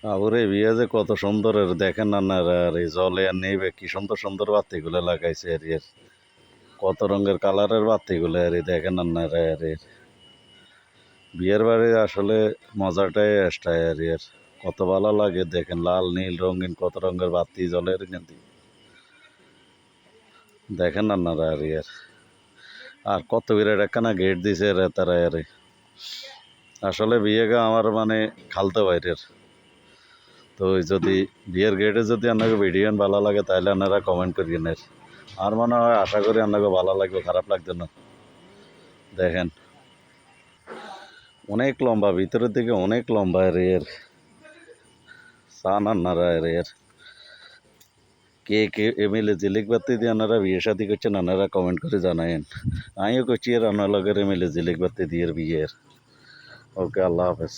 আবরে বিয়ে যে কত সুন্দর এর দেখেন না না আর এই জলে আর নেইবে কি সুন্দর সুন্দর বাতিগুলো লাগাইছে আর এর কত রঙের কালারের বাতিগুলো আর এই দেখেন না না আর এর বিয়ের বাড়ি আসলে মজাটাই এক্সট্রা আর এর কত ভালো লাগে দেখেন লাল নীল রঙিন কত রঙের বাতি জলের কিন্তু দেখেন না না আর এর আর কত বিরাট একখানা গেট দিছে রে তারা আরে আসলে বিয়েটা আমার মানে খালতো বাইরের তো যদি বিয়ের গেটে যদি আপনাকে ভিডিও ভালো লাগে তাহলে আপনারা কমেন্ট করিয়েন এর আর মনে হয় আশা করি আপনাকে ভালো লাগবে খারাপ লাগবে না দেখেন অনেক লম্বা ভিতরের দিকে অনেক লম্বা এর চান আপনারা এর কে কে এমএলএ জিলিক বাতি দিয়ে আপনারা বিয়ে শাদি করছেন আপনারা কমেন্ট করে জানায়েন আমিও করছি এর আপনার লগের এমএলএ জিলিক বাতি দিয়ে বিয়ের ওকে আল্লাহ হাফেজ